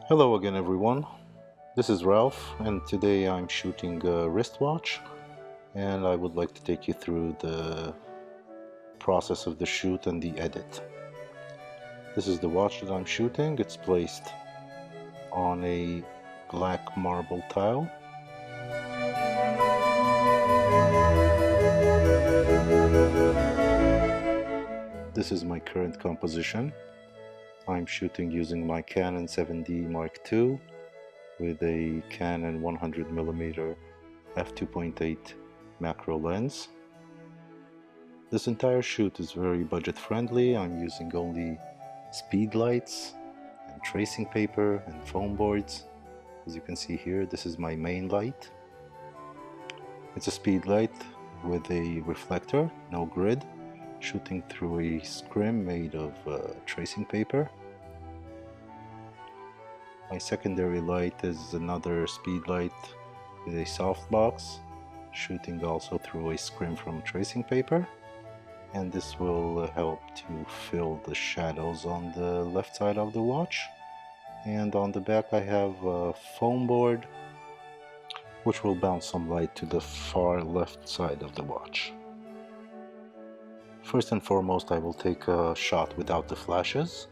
Hello again everyone, this is Ralph and today I'm shooting a wristwatch and I would like to take you through the process of the shoot and the edit. This is the watch that I'm shooting. It's placed on a black marble tile. This is my current composition. I'm shooting using my Canon 7D Mark II with a Canon 100mm f2.8 macro lens. This entire shoot is very budget friendly. I'm using only speed lights and tracing paper and foam boards. As you can see here, this is my main light. It's a speed light with a reflector, no grid, shooting through a scrim made of tracing paper. My secondary light is another speed light with a softbox, shooting also through a scrim from tracing paper. And this will help to fill the shadows on the left side of the watch. And on the back I have a foam board which will bounce some light to the far left side of the watch. First and foremost, I will take a shot without the flashes,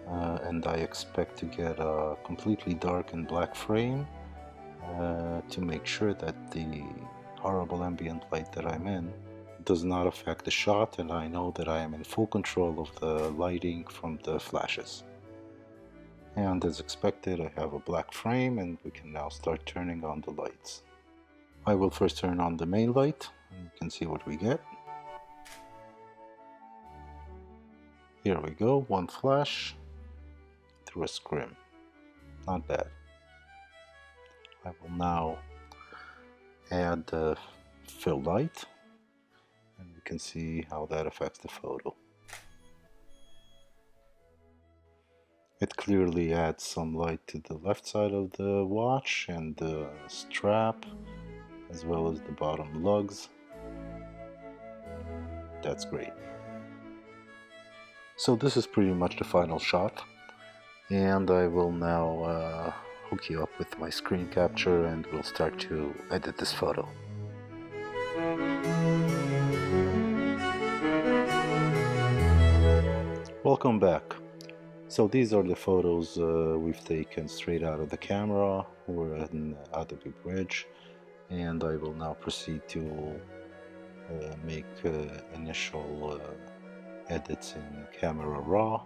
and I expect to get a completely dark and black frame to make sure that the horrible ambient light that I'm in does not affect the shot, and I know that I am in full control of the lighting from the flashes. And as expected, I have a black frame and we can now start turning on the lights. I will first turn on the main light and you can see what we get. Here we go, one flash through a scrim. Not bad. I will now add the fill light and we can see how that affects the photo. It clearly adds some light to the left side of the watch and the strap, as well as the bottom lugs. That's great. So this is pretty much the final shot, and I will now hook you up with my screen capture and we'll start to edit this photo. Welcome back. So these are the photos we've taken straight out of the camera. We're in Adobe Bridge, and I will now proceed to make initial edits in Camera Raw,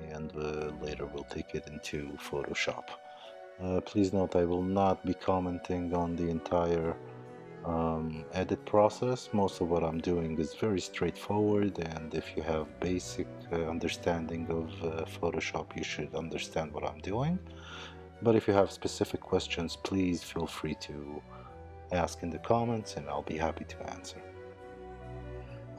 and later we'll take it into Photoshop. Please note I will not be commenting on the entire edit process. Most of what I'm doing is very straightforward, and if you have basic understanding of Photoshop, you should understand what I'm doing. But if you have specific questions, please feel free to ask in the comments and I'll be happy to answer.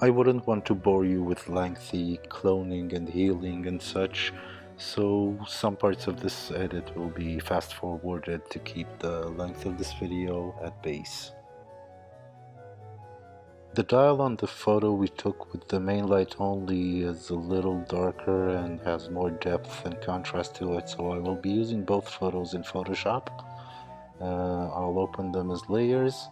I wouldn't want to bore you with lengthy cloning and healing and such, so some parts of this edit will be fast forwarded to keep the length of this video at base. The dial on the photo we took with the main light only is a little darker and has more depth and contrast to it, so I will be using both photos in Photoshop. I'll open them as layers.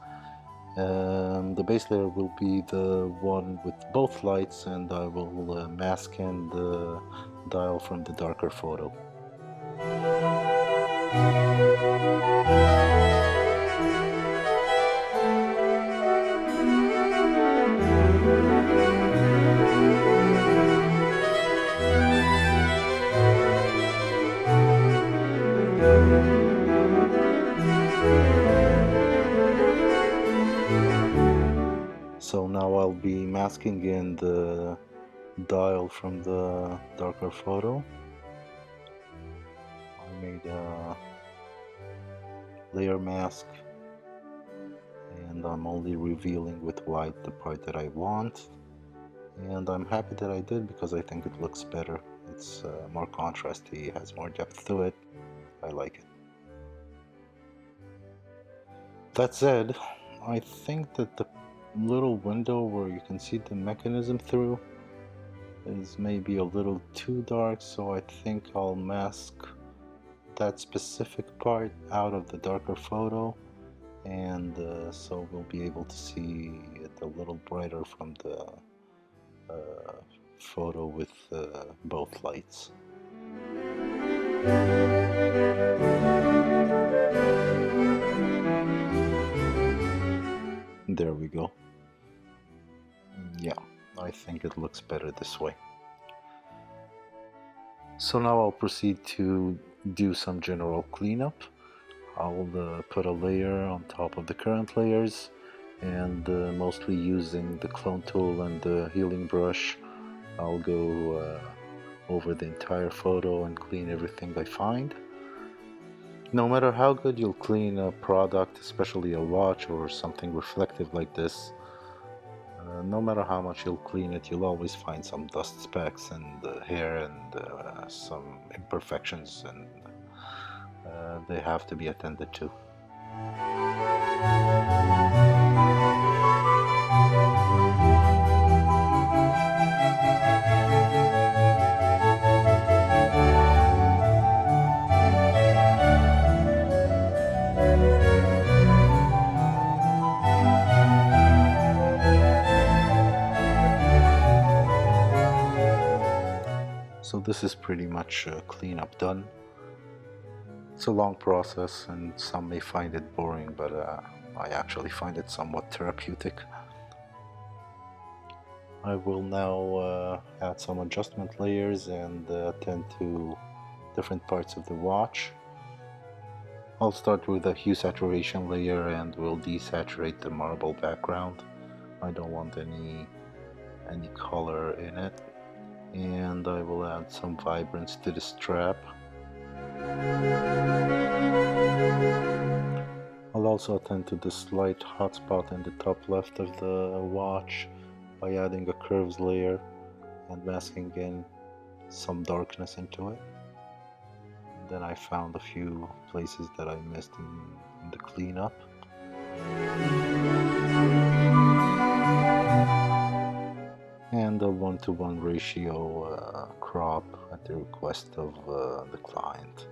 The base layer will be the one with both lights, and I will mask in the dial from the darker photo. So now I'll be masking in the dial from the darker photo. I made a layer mask and I'm only revealing with white the part that I want, and I'm happy that I did because I think it looks better. It's more contrasty, has more depth to it. I like it. That said, I think that the little window where you can see the mechanism through is maybe a little too dark, so I think I'll mask that specific part out of the darker photo, and so we'll be able to see it a little brighter from the photo with both lights. There we go. Yeah, I think it looks better this way. So now I'll proceed to do some general cleanup. I'll put a layer on top of the current layers, and mostly using the clone tool and the healing brush, I'll go over the entire photo and clean everything I find. No matter how good you'll clean a product, especially a watch or something reflective like this, no matter how much you'll clean it, you'll always find some dust specks and hair and some imperfections, and they have to be attended to. So this is pretty much cleanup done. It's a long process and some may find it boring, but I actually find it somewhat therapeutic. I will now add some adjustment layers and attend to different parts of the watch. I'll start with a hue saturation layer and will desaturate the marble background. I don't want any color in it. And I will add some vibrance to the strap. I'll also attend to the slight hotspot in the top left of the watch by adding a curves layer and masking in some darkness into it. And then I found a few places that I missed in the cleanup. And a 1:1 ratio crop at the request of the client.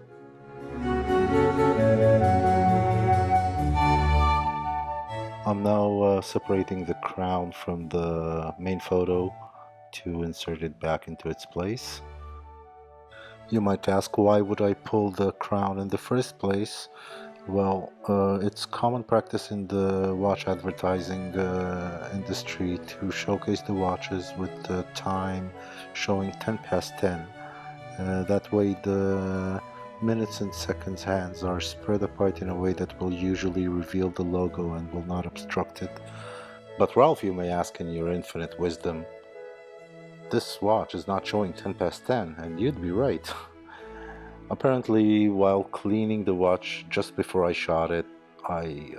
I'm now separating the crown from the main photo to insert it back into its place. You might ask, why would I pull the crown in the first place? Well, it's common practice in the watch advertising industry to showcase the watches with the time showing 10 past 10. That way the minutes and seconds hands are spread apart in a way that will usually reveal the logo and will not obstruct it. But Ralph, you may ask in your infinite wisdom, this watch is not showing 10 past 10, and you'd be right. Apparently, while cleaning the watch just before I shot it, I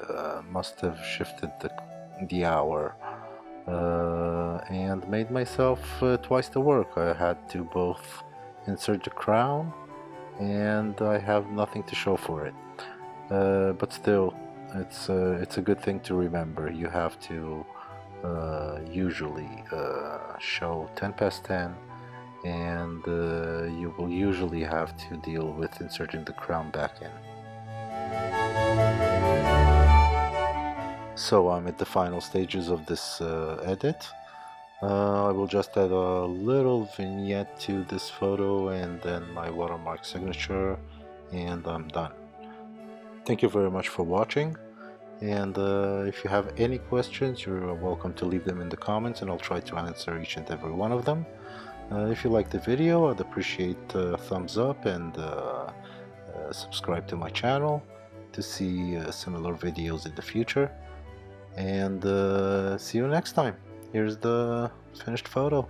must have shifted the hour and made myself twice the work. I had to both insert the crown and I have nothing to show for it. But still, it's a good thing to remember. You have to usually show 10 past 10, and you will usually have to deal with inserting the crown back in. So I'm at the final stages of this edit. I will just add a little vignette to this photo and then my watermark signature, and I'm done. Thank you very much for watching, and if you have any questions, you're welcome to leave them in the comments and I'll try to answer each and every one of them. If you like the video, I'd appreciate a thumbs up and subscribe to my channel to see similar videos in the future. And see you next time. Here's the finished photo.